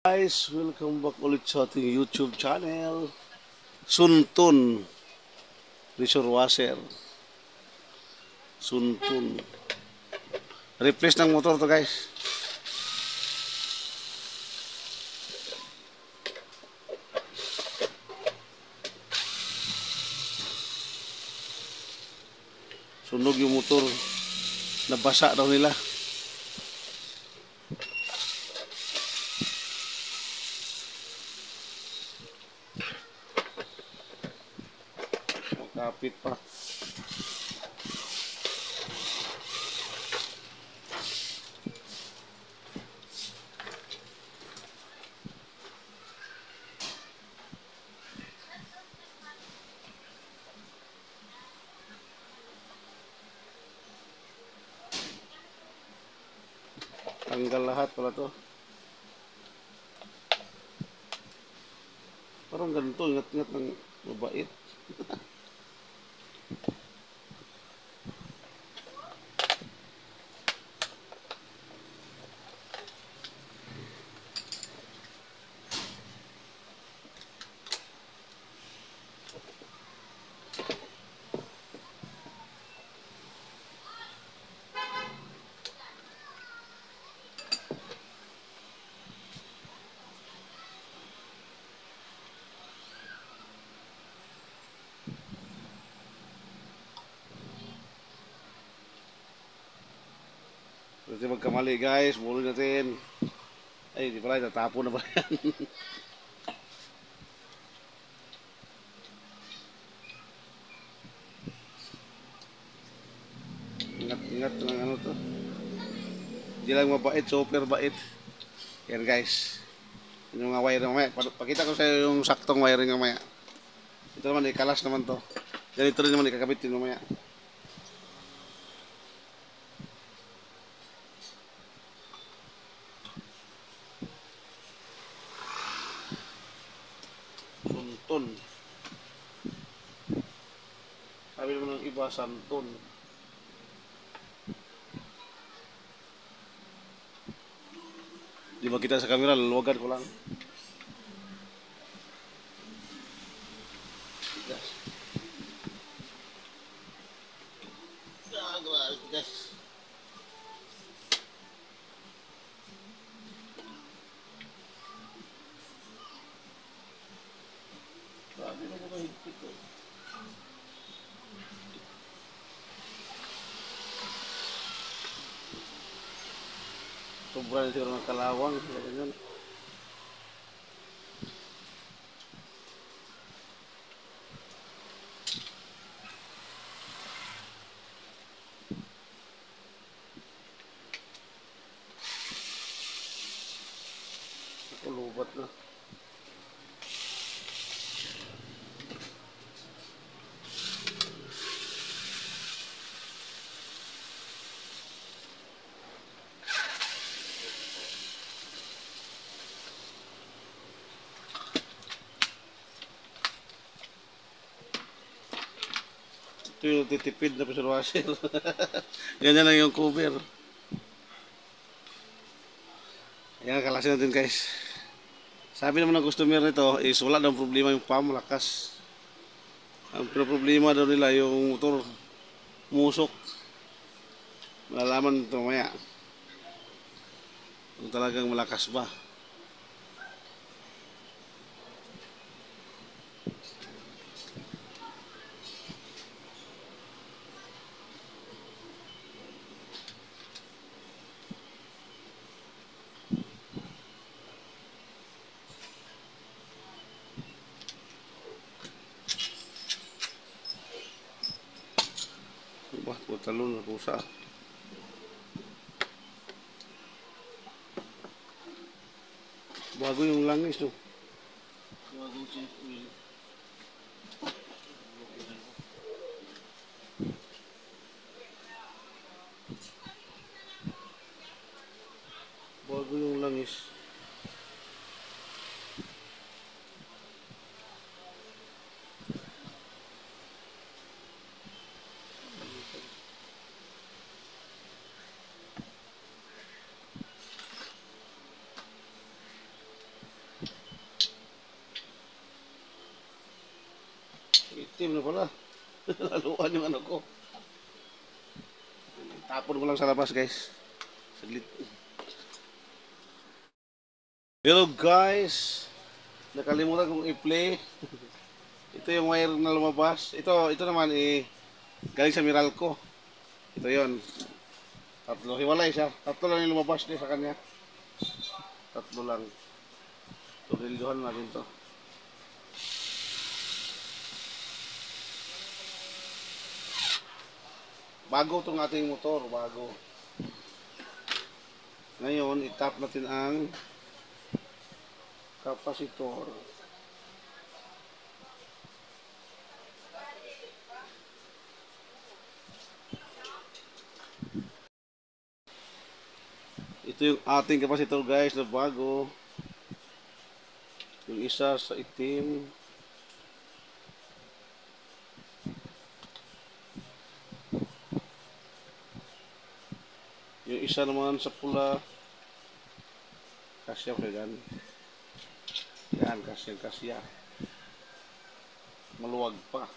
Guys, welcome back ulit sa ating YouTube channel. Suntun Pressure washer. Suntun. Replace ng motor to guys. Sunog yung motor. Nabasa daw nila. Kapit pa. Tanggal lahat pala to. Parang ganito, ingat-ingat ng mabait. Kasi magkamali guys, bulong natin. Ay, di pala, natapon na ba yan? Ingat-ingat ng ano to. Hindi lang mabait, super bait. Yan guys. Yung mga wiring mamaya. Pakita ko sa yung saktong wiring mamaya. Ito naman, ikalas naman to. Ganito rin naman ikakabit din mamaya. Sunton. Sabi naman ng iba, santon. Di ba kita sa camera, luluwagan ko lang. Yes. Yes. Sabi naman ko higpit ko. Sobra na siguro ng kalawang. Ganyan. Ako lubat na. Ito yung titipid na pressure washer. Ganyan lang yung cover. Ayan, kalasin natin guys. Sabi naman ng customer nito, is wala daw problema yung pump, lakas. Ang problema daw nila yung motor, musok. Malalaman ito maya. Kung talagang malakas ba. Wah, talon na pusa. Bago yung langis no. Bago change oil. Bago yung langis. itim na pala. Laluan yung ano ko. Tapon ko lang sa labas guys. Saglit. Hello guys. Nakalimutan kong i-play. Ito yung wire na lumabas. Ito naman galing sa Meralco. Ito yon. Tatlo. Hiwalay siya. Tatlo lang yung lumabas din sa kanya. Tatlo lang. Turilyohan natin to. Bago itong ating motor. Bago. Ngayon, itap natin ang kapasitor. Ito yung ating kapasitor guys na bago. Yung isa sa itim. Yung isa naman sa pula. Kasya ko yan. Yan, kasya. Maluwag pa.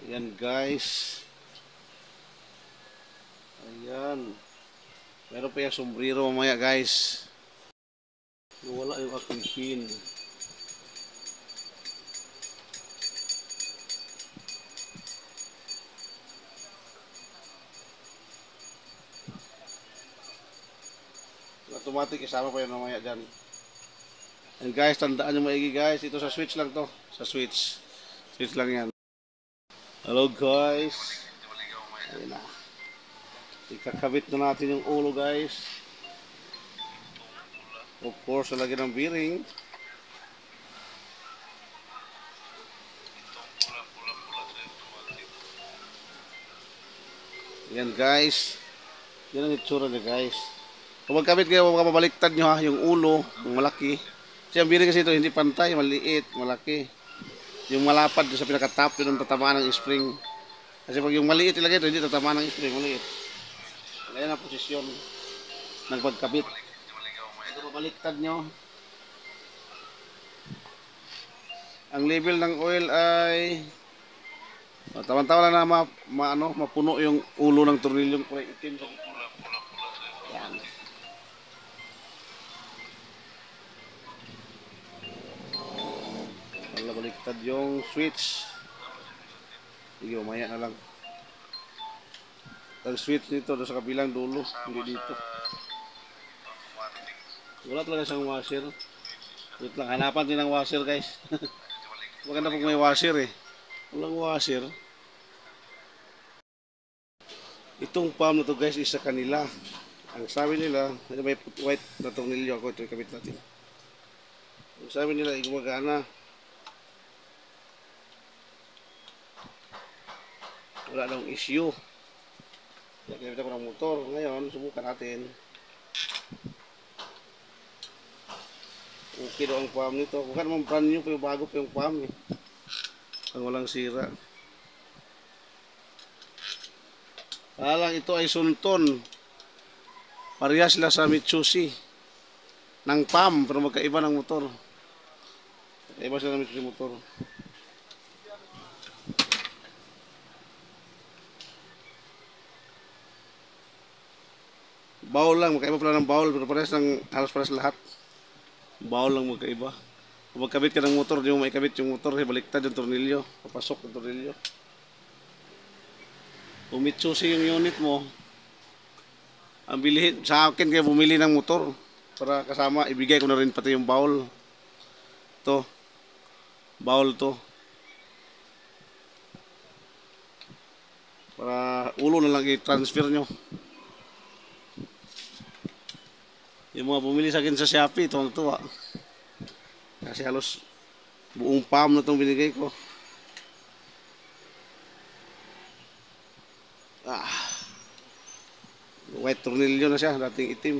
Ayan guys. Ayan. Meron pa yung sombrero mamaya guys. Wala yung aking pin. Automatic isama pa yun mamaya dyan. And guys, tandaan nyo maigi guys. Ito sa switch lang to. Sa switch. Switch lang yan. Hello guys. Ayan na. Ikakabit na natin yung ulo guys. Of course, lalagyan ng bearing. Yan guys. Yan ang itsura niya guys. Kung magkabit kayo, mabaliktad nyo ha. Yung ulo, yung malaki. Kasi ang bearing kasi ito, hindi pantay. Maliit, malaki. Yung malapad sa pinaka-top, yun ang tatamaan ng spring. Kasi pag yung maliit ilagay ito, hindi tatamaan ng spring. Maliit. Ayan ang posisyon ng pagkabit. Ito mabaliktad nyo. Ang level ng oil ay tawan-tawan lang na mapuno yung ulo ng tornilyong kulay itim. Yan. Wala baliktad yung switch. Sige, umaya na lang. Ang switch nito sa kabilang dulo, hindi dito. Wala talaga siyang washer. Wait lang, hanapan din ng washer guys. Maganda pag may washer eh. Walang washer. Itong palm na to guys is sa kanila. Ang sabi nila, may white na tornilyo ako, ito ikabit natin. Ang sabi nila, gumagana. Wala nang issue. Kaya kita ko ng motor. Ngayon, subukan natin. Okay daw ang palm nito. Kung naman brand new pa yung bago pa yung palm eh. Ang walang sira. Alang ito ay Sunton. Parehas sila sa Mitsubishi. Ng PAM, pero magkaiba ng motor. Magkaiba sila ng Mitsubishi motor. Bowl lang, magkaiba pala ng bowl, pero parehas ng halos parehas lahat. Bowl lang magkaiba. Kung magkabit ka ng motor, di mo maikabit yung motor, baliktad yung tornilyo, papasok yung tornilyo. Kung Mitsubishi yung unit mo, ang bilihin, sa akin kaya bumili ng motor para kasama, ibigay ko na rin pati yung bowl. To, bowl to. Para ulo na lang i-transfer nyo. Yung mga bumili sa akin sa Shopee, tuwang-tuwa. Kasi halos buong palm na itong binigay ko. White tornilyo na siya, dating itim.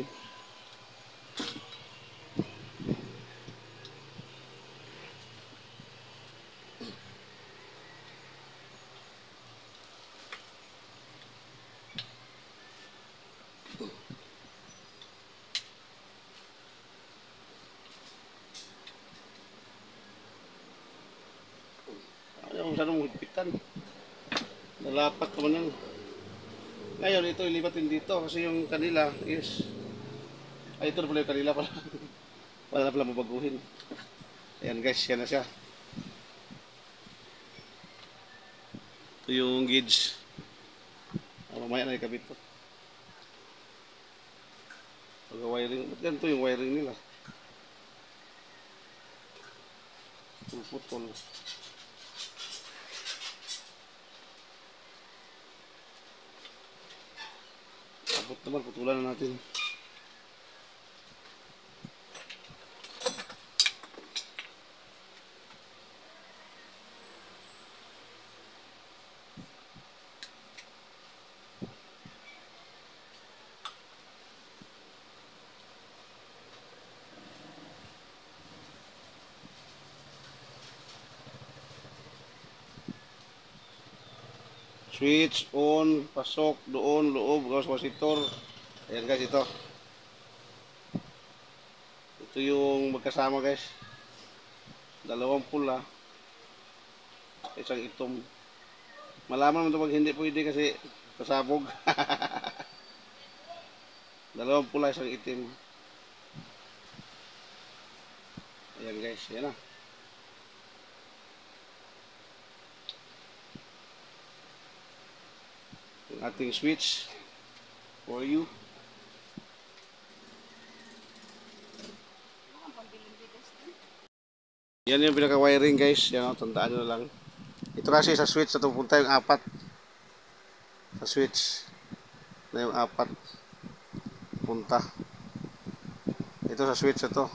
Nalapat naman yan. Ngayon, ito ilipatin dito kasi yung kanila is... Ay, ito na pala yung kanila pala. Wala na pala mabaguhin. Ayan guys, yan na siya. Ito yung gauge. Mamaya na ikabit to. Pag-wiring. Ba't ganito yung wiring nila? Puputol. Abot naman, putulan na natin. Switch on, pasok, doon, loob, gawas kapasitor. Ayan guys, ito. Ito yung magkasama guys. Dalawang pula. Isang itom. Malaman mo ito pag hindi pwede kasi kasabog. Dalawang pula, isang itim. Ayan guys, yan na. Yung ating switch for you. Yan yung pinaka-wiring guys. Yan o, tandaan nyo lang. Ito kasi sa switch na punta yung apat. Sa switch na yung apat punta. Ito sa switch na to.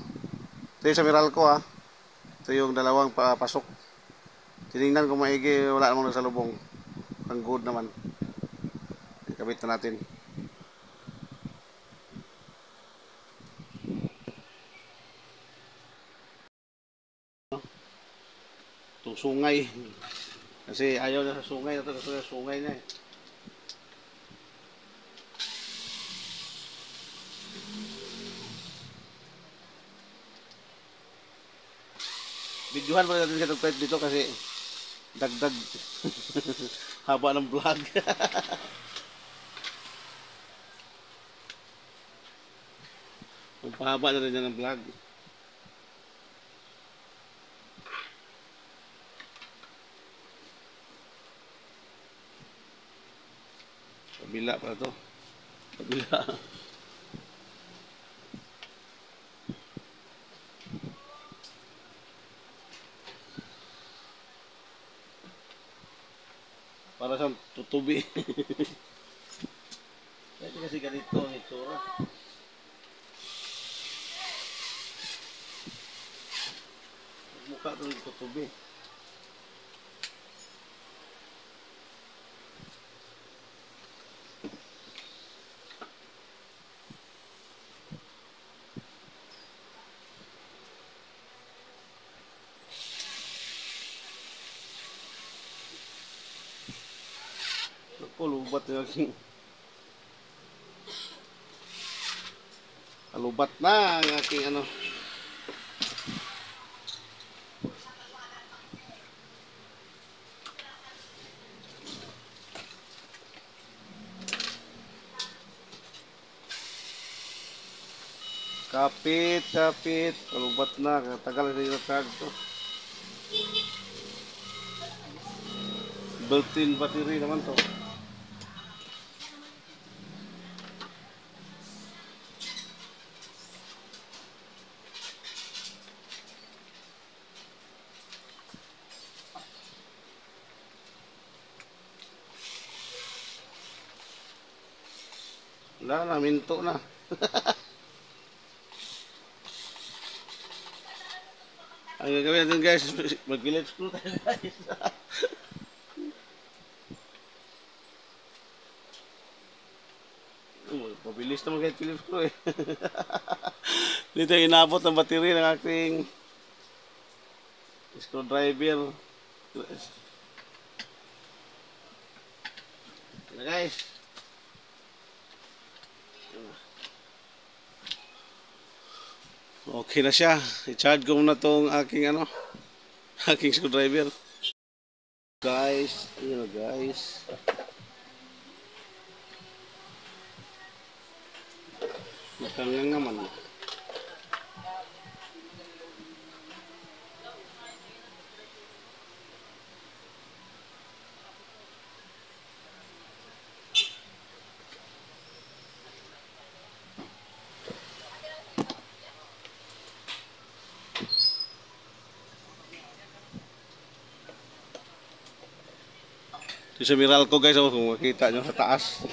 Ito yung sa Meralco ha. Ito yung dalawang pasok. Tinignan ko maigi, wala namang nasa lubong. Ang good naman. Ikabit na natin. Itong sungay. Kasi ayaw na sa sungay. Ito sa sungay na eh. Videohan pa natin sa kahit dito kasi dagdag haba ng vlog. Magpahaba na rin yan ng vlog. Kabila pala to. Kabila. Para sa tutubi. Pwede kasi ganito ang itsura. Mukha ito ng tutubi. Ako, lubat na yung alubat na ang aking ano. Kapit, kapit. Alubat na. Tagal na yung tag to. Built-in battery naman to. Wala na, minto na. Ang gagawin natin guys, mag-phillips screw tayo guys. Mabilis naman kahit phillips screw eh. Dito inabot ang battery ng aking screwdriver. Ito na guys. Okay na siya. I-charge ko muna tong aking ano, aking screwdriver. Guys, yun na guys. Magkangang naman. Ito sa Meralco guys, oh, kung makita nyo sa taas.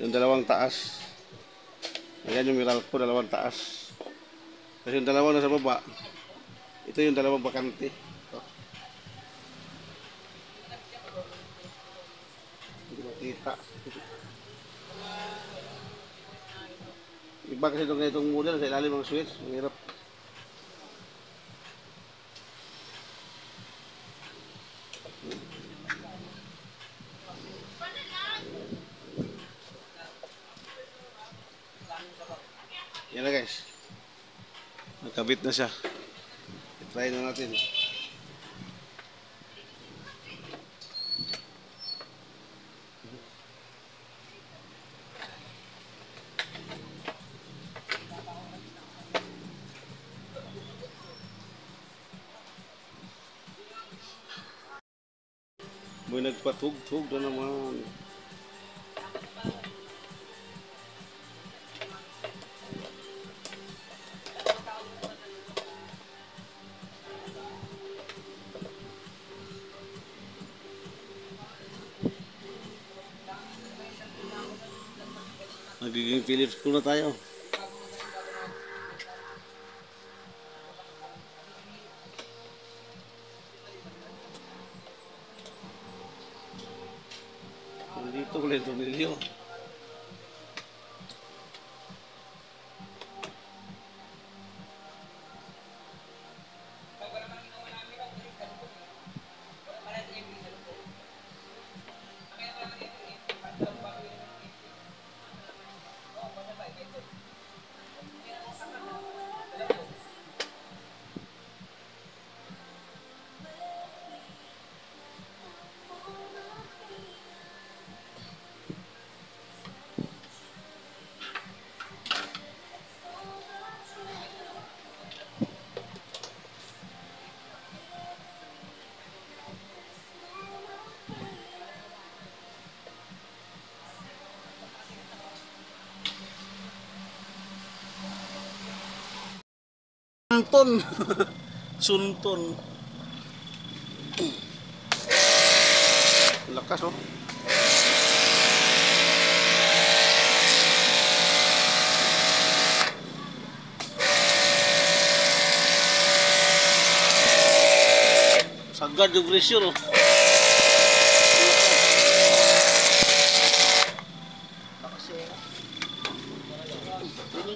Yung dalawang taas. Ayan yung Meralco, dalawang taas. Kasi yung dalawang nasa baba, ito yung dalawang bakante. Ito. Hindi makita. Iba kasi itong model sa ilalim ng switch. Mahirap. Yan na guys. Nakabit na siya. I-try na natin. May nagpatug-tug na naman. Magiging Philips ko na tayo. Nandito ulit ang tornilyo. Sunton. Sunton. Lakas oh. Sagad yung presyo oh.